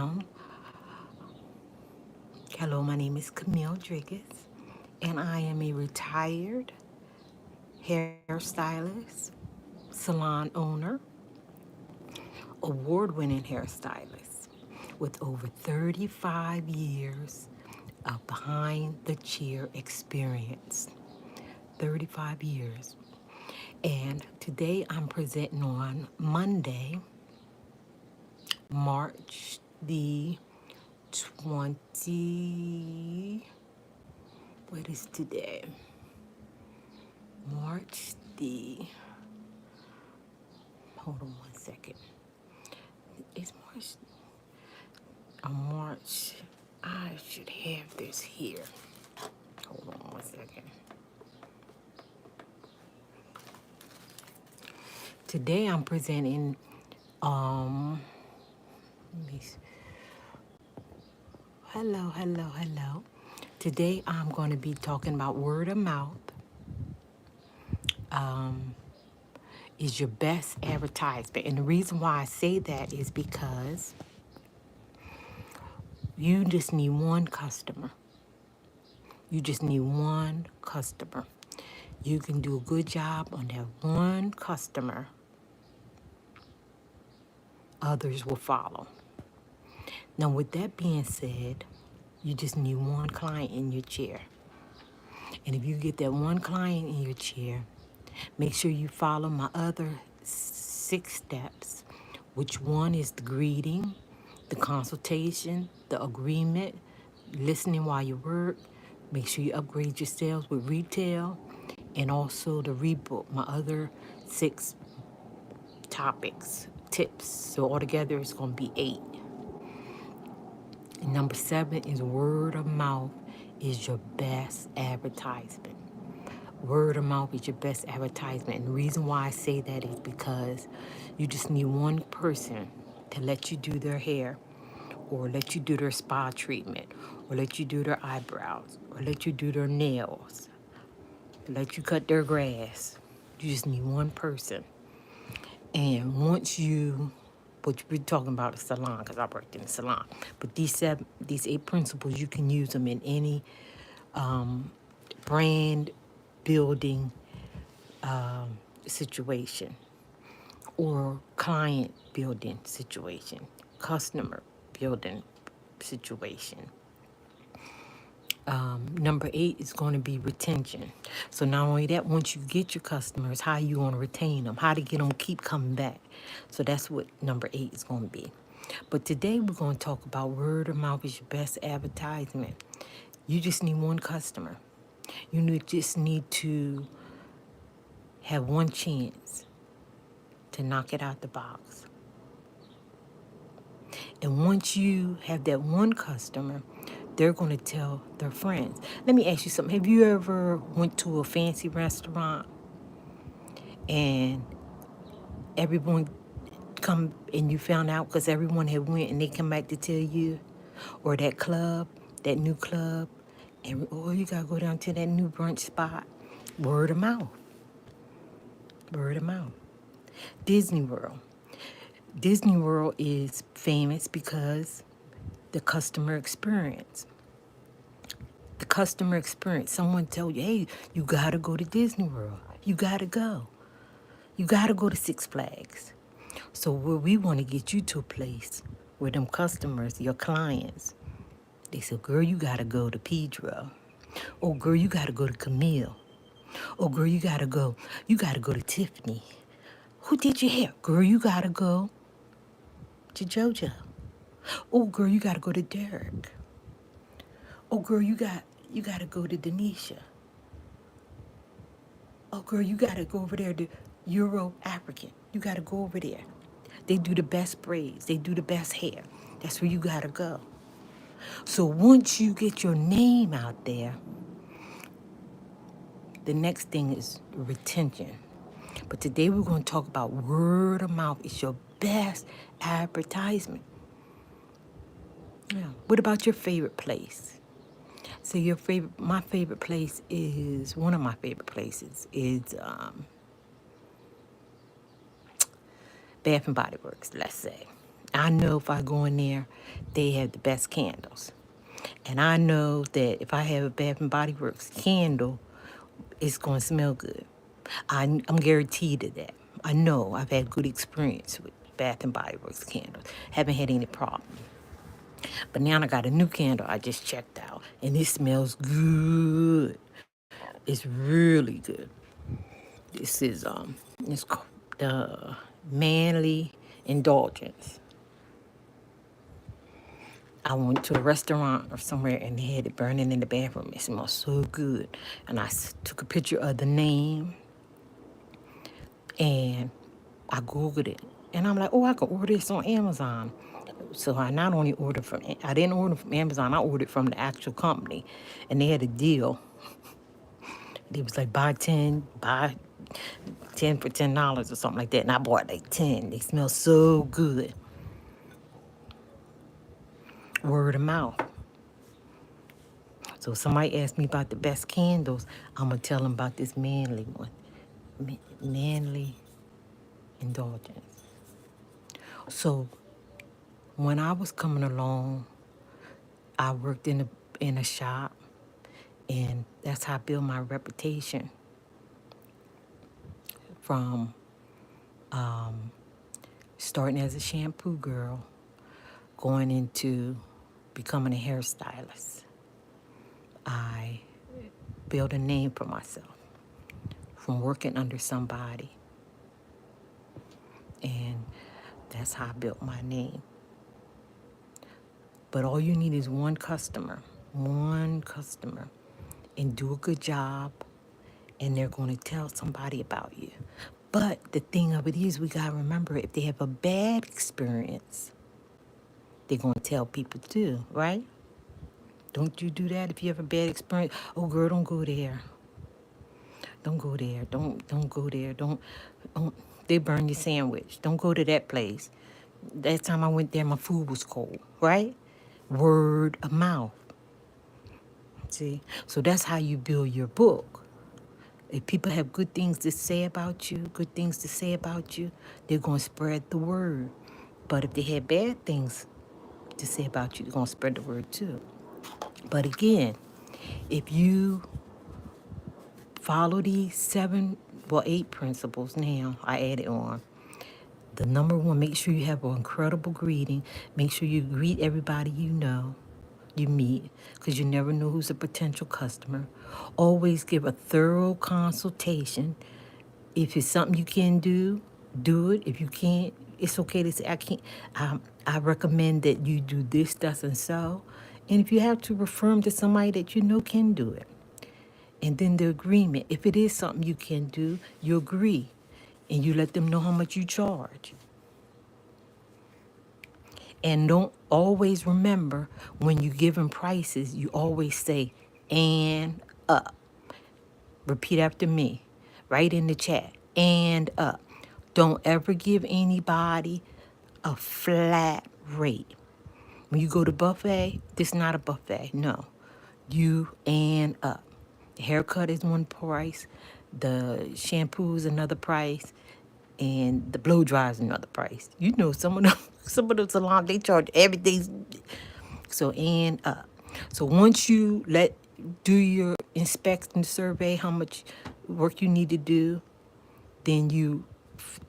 Salon. Hello, my name is Camille Driggus, and I am a retired hairstylist, salon owner, award-winning hairstylist with over 35 years of behind the chair experience. 35 years. And today I'm presenting on Monday, March the 20, what is today? March the, hold on one second. It's March, I should have this here. Hold on one second. Today I'm presenting, let me see. Hello. Today I'm going to be talking about word of mouth is your best advertisement. And the reason why I say that is because you just need one customer. You just need one customer. You can do a good job on that one customer. Others will follow. Now, with that being said, you just need one client in your chair. And if you get that one client in your chair, make sure you follow my other 6 steps, which one is the greeting, the consultation, the agreement, listening while you work. Make sure you upgrade your sales with retail, and also the rebook, my other 6 topics, tips. So altogether it's going to be 8. And number 7 is word of mouth is your best advertisement. Word of mouth is your best advertisement. And the reason why I say that is because you just need one person to let you do their hair, or let you do their spa treatment, or let you do their eyebrows, or let you do their nails, let you cut their grass. You just need one person. And once you, but we're talking about a salon because I worked in a salon. But these 8 principles, you can use them in any brand building situation, or client building situation, customer building situation. Number 8 is going to be retention. So not only that, once you get your customers, how you want to retain them, how to get them keep coming back. So that's what number 8 is going to be. But today we're going to talk about word of mouth is your best advertisement. You just need one customer. Just need to have one chance to knock it out the box. And once you have that one customer, they're going to tell their friends. Let me ask you something. Have you ever went to a fancy restaurant and everyone come and you found out because everyone had went and they come back to tell you, or that club, that new club, and you got to go down to that new brunch spot. Word of mouth. Word of mouth. Disney World. Disney World is famous because the customer experience. The customer experience. Someone tell you, hey, you got to go to Disney World. You got to go. You got to go to Six Flags. So where we want to get you to a place where them customers, your clients, they say, girl, you got to go to Pedro. Oh, girl, you got to go to Camille. Oh, girl, you got to go to Tiffany. Who did your hair? Girl, you got to go to JoJo. Oh, girl, you got to go to Derek. Oh, girl, you got to go to Denisha. Oh, girl, you got to go over there to Euro African. You got to go over there. They do the best braids. They do the best hair. That's where you got to go. So once you get your name out there, the next thing is retention. But today we're going to talk about word of mouth. It's your best advertisement. Yeah. What about your favorite place? So my favorite place is, one of my favorite places is Bath and Body Works, let's say. I know if I go in there, they have the best candles. And I know that if I have a Bath and Body Works candle, it's going to smell good. I'm guaranteed of that. I know I've had good experience with Bath and Body Works candles. Haven't had any problem. But now I got a new candle I just checked out, and it smells good. It's really good. This is it's called the Manly Indulgence. I went to a restaurant or somewhere and they had it burning in the bathroom. It smelled so good. And I took a picture of the name and I Googled it. And I'm like, oh, I could order this on Amazon. So I not only ordered from, I didn't order from Amazon, I ordered from the actual company. And they had a deal. It was like buy 10 for $10 or something like that. And I bought like 10. They smell so good. Word of mouth. So if somebody asks me about the best candles, I'm going to tell them about this manly one. Manly Indulgence. So when I was coming along, I worked in a shop, and that's how I built my reputation from starting as a shampoo girl, going into becoming a hairstylist. I built a name for myself from working under somebody, and that's how I built my name. But all you need is one customer, and do a good job, and they're going to tell somebody about you. But the thing of it is, we got to remember, if they have a bad experience, they're going to tell people too, right? Don't you do that if you have a bad experience? Oh, girl, don't go there. Don't go there. Don't go there. Don't. They burn your sandwich. Don't go to that place. That time I went there, my food was cold, right? Word of mouth. See? So that's how you build your book. If people have good things to say about you, they're going to spread the word. But if they have bad things to say about you, they're going to spread the word too. But again, if you follow these 8 principles now, I added on. The number one, make sure you have an incredible greeting. Make sure you greet everybody you meet, because you never know who's a potential customer. Always give a thorough consultation. If it's something you can do, do it. If you can't, it's okay to say, I can't. I recommend that you do this, that, and so. And if you have to refer them to somebody that you know can do it. And then the agreement. If it is something you can do, you agree. And you let them know how much you charge. And don't always remember, when you give them prices, you always say, and up. Repeat after me. Write in the chat. And up. Don't ever give anybody a flat rate. When you go to buffet, this is not a buffet. No. You and up. The haircut is one price. The shampoo is another price. And the blow dry is another price. You know, some of the salons, they charge everything. So, and up. So once you do your inspection survey, how much work you need to do, then you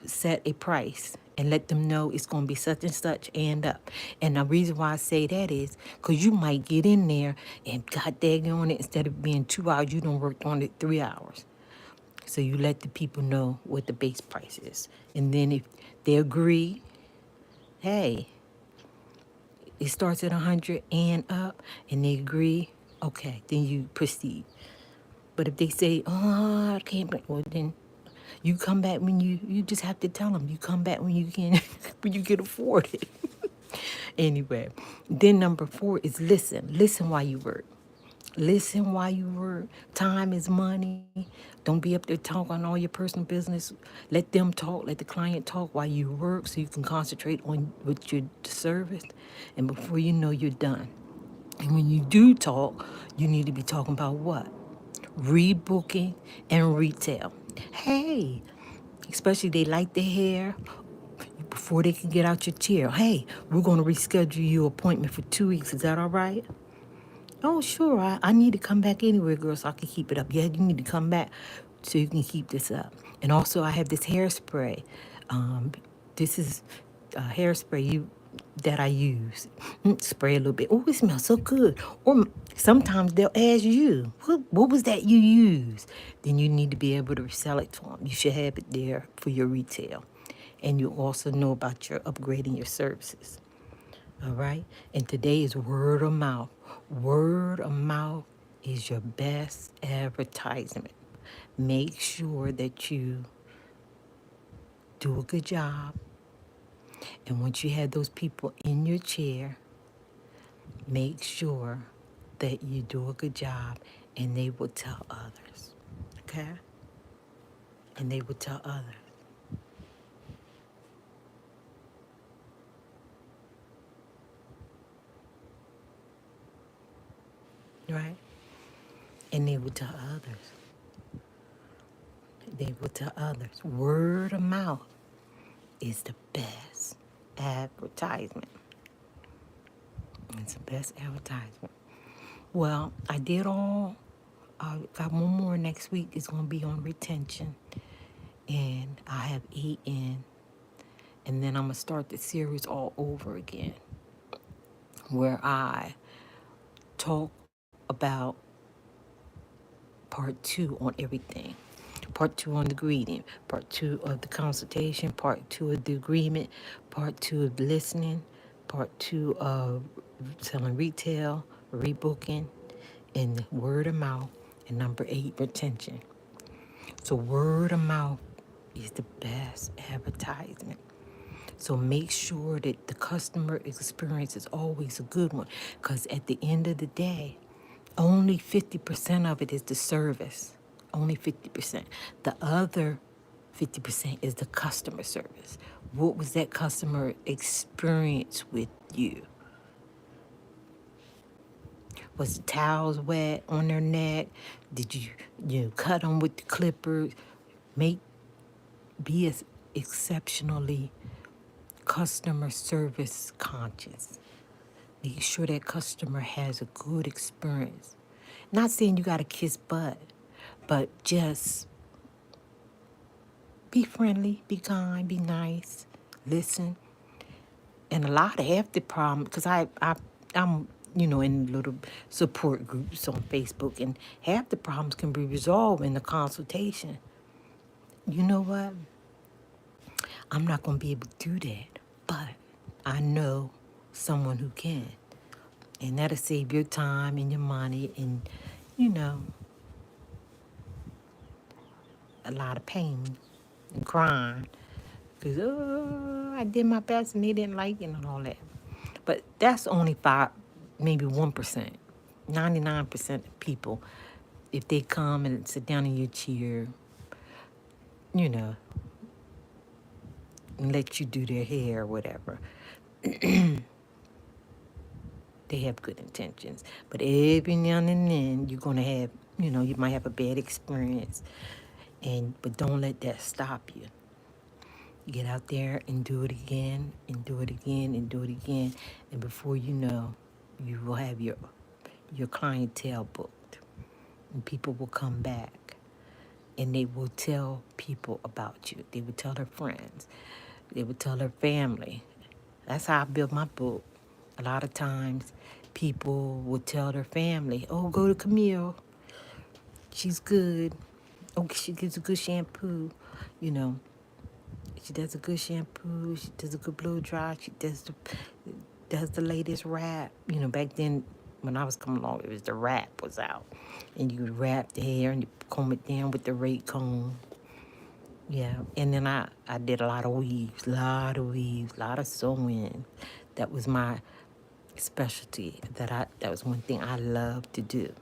set a price and let them know it's going to be such and such and up. And the reason why I say that is because you might get in there and god dang on it, instead of being 2 hours, you done worked on it 3 hours. So you let the people know what the base price is. And then if they agree, hey, it starts at 100 and up, and they agree, okay, then you proceed. But if they say, oh, I can't, well, then you come back when you just have to tell them, you come back when you can, when you can afford it. Anyway, then number 4 is listen. Listen while you work. Listen while you work. Time is money. Don't be up there talking all your personal business. Let them talk. Let the client talk while you work, so you can concentrate on with your service. And before you know, you're done. And when you do talk, you need to be talking about what? Rebooking and retail. Hey, especially they like their hair. before they can get out your chair. Hey, we're going to reschedule your appointment for 2 weeks. Is that all right? Oh, sure. I need to come back anyway, girl, so I can keep it up. Yeah, you need to come back so you can keep this up. And also, I have this hairspray. This is hairspray that I use. Spray a little bit. Oh, it smells so good. Or sometimes they'll ask you, what was that you used? Then you need to be able to sell it to them. You should have it there for your retail. And you also know about your upgrading your services. All right? And today is word of mouth. Word of mouth is your best advertisement. Make sure that you do a good job. And once you have those people in your chair, make sure that you do a good job and they will tell others. Okay? And they will tell others. Right? And they will tell others. They will tell others. Word of mouth is the best advertisement. It's the best advertisement. Well, I did all. Got one more next week. It's going to be on retention. And I have 8 in. And then I'm going to start the series all over again, where I talk about part 2 on everything. Part 2 on the greeting, part 2 of the consultation, part 2 of the agreement, part 2 of listening, part 2 of selling retail, rebooking, and word of mouth, and number 8, retention. So word of mouth is the best advertisement. So make sure that the customer experience is always a good one, because at the end of the day, only 50% of it is the service. Only 50%. The other 50% is the customer service. What was that customer experience with you? Was the towels wet on their neck? Did you cut them with the clippers? Be as exceptionally customer service conscious. Make sure that customer has a good experience. Not saying you got to kiss butt, but just be friendly, be kind, be nice, listen. And a lot of half the problem, because I'm in little support groups on Facebook, and half the problems can be resolved in the consultation. You know what? I'm not going to be able to do that, but I know someone who can. And that'll save your time and your money and, a lot of pain and crying. Because, I did my best and they didn't like it and all that. But that's only 1%. 99% of people, if they come and sit down in your chair, and let you do their hair or whatever, they have good intentions. But every now and then, you're going to have, you might have a bad experience. But don't let that stop you. Get out there and do it again, and do it again, and do it again. And before you know, you will have your clientele booked. And people will come back. And they will tell people about you. They will tell their friends. They will tell their family. That's how I built my book. A lot of times, people will tell their family, oh, go to Camille. She's good. Oh, she gives a good shampoo. She does a good shampoo. She does a good blow dry. She does the latest wrap. Back then, when I was coming along, it was the wrap was out. And you would wrap the hair and you comb it down with the rake comb. Yeah, and then I did a lot of weaves, a lot of sewing. That was my specialty. That was one thing I loved to do.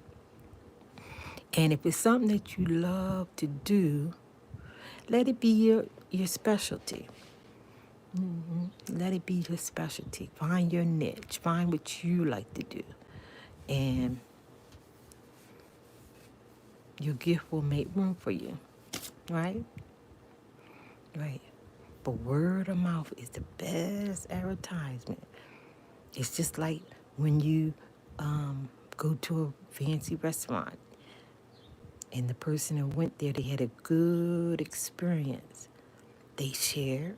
And if it's something that you love to do, let it be your specialty. Let it be your specialty. Find your niche. Find what you like to do. And your gift will make room for you. Right? Right. But word of mouth is the best advertisement. It's just like when you go to a fancy restaurant and the person that went there, they had a good experience. They shared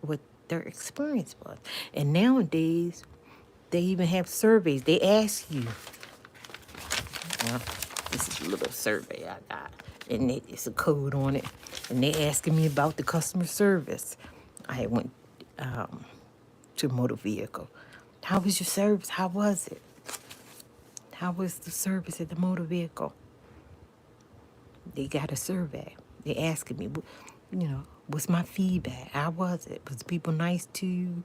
what their experience was. And nowadays, they even have surveys. They ask you, well, this is a little survey I got, and it's a code on it. And they asking me about the customer service. I went to a motor vehicle. How was your service? How was it? How was the service at the motor vehicle? They got a survey. They asking me, what's my feedback? How was it? Was people nice to you?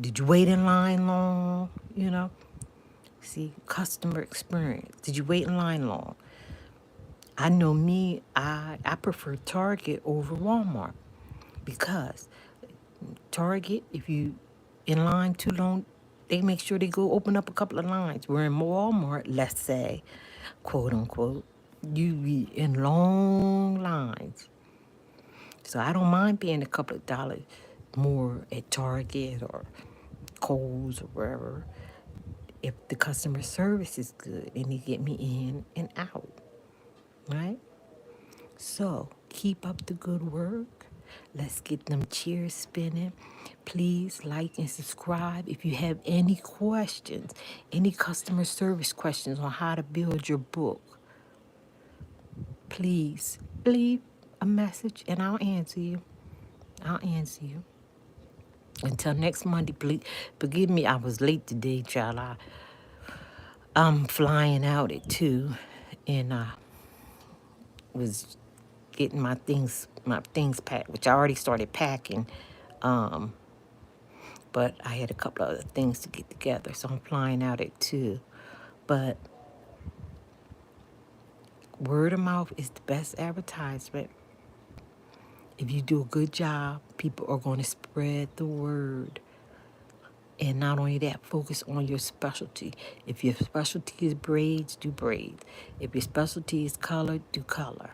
Did you wait in line long? See, customer experience. Did you wait in line long? I know me, I prefer Target over Walmart because Target, if you in line too long, they make sure they go open up a couple of lines. Where in Walmart, let's say, quote unquote, you be in long lines. So I don't mind paying a couple of dollars more at Target or Kohl's or wherever if the customer service is good and they get me in and out, right? So keep up the good work. Let's get them cheers spinning. Please like and subscribe. If you have any questions, any customer service questions on how to build your book, please leave a message and I'll answer you. I'll answer you. Until next Monday, please forgive me. I was late today, child. I'm flying out at 2 and I was getting my things packed, which I already started packing. But I had a couple of other things to get together, so I'm flying out at 2. But word of mouth is the best advertisement. If you do a good job, people are going to spread the word. And not only that, focus on your specialty. If your specialty is braids, do braids. If your specialty is color, do color.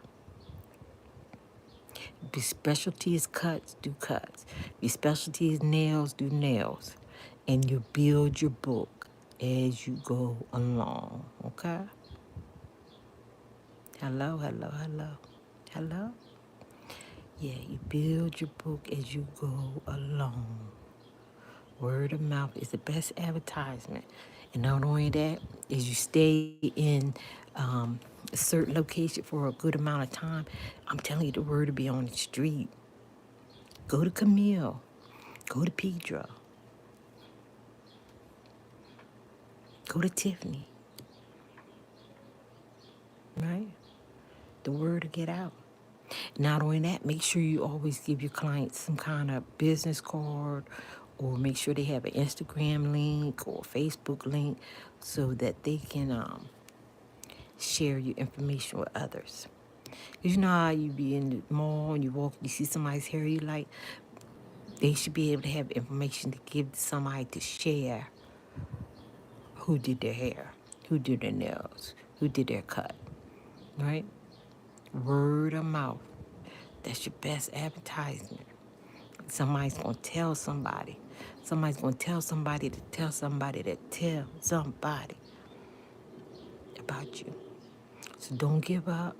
If your specialty is cuts, do cuts. If your specialty is nails, do nails. And you build your book as you go along, okay? Hello, hello, hello. Hello? Yeah, you build your book as you go along. Word of mouth is the best advertisement. And not only that, is you stay in a certain location for a good amount of time, I'm telling you, the word will be on the street. Go to Camille. Go to Pedro. Go to Tiffany. Right? The word will get out. Not only that, make sure you always give your clients some kind of business card or make sure they have an Instagram link or Facebook link so that they can share your information with others. Because you know how you be in the mall and you walk, you see somebody's hair you like, they should be able to have information to give to somebody to share who did their hair, who did their nails, who did their cut, right? Word of mouth. That's your best advertisement. Somebody's going to tell somebody. Somebody's going to tell somebody to tell somebody to tell somebody about you. So don't give up.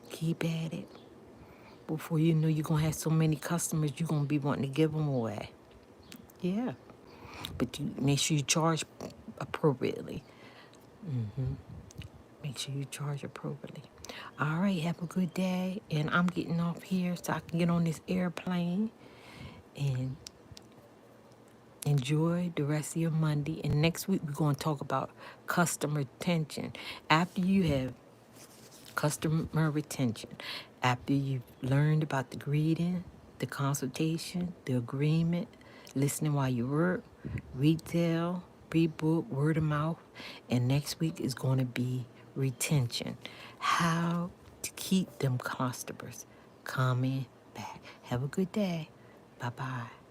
Keep at it. Before you know, you're going to have so many customers, you're going to be wanting to give them away. Yeah. But you make sure you charge appropriately. Make sure you charge appropriately. All right, have a good day. And I'm getting off here so I can get on this airplane and enjoy the rest of your Monday. And next week, we're going to talk about customer retention. After you have customer retention, after you've learned about the greeting, the consultation, the agreement, listening while you work, retail, pre-book, word of mouth, and next week is going to be retention. How to keep them customers coming back. Have a good day. Bye-bye.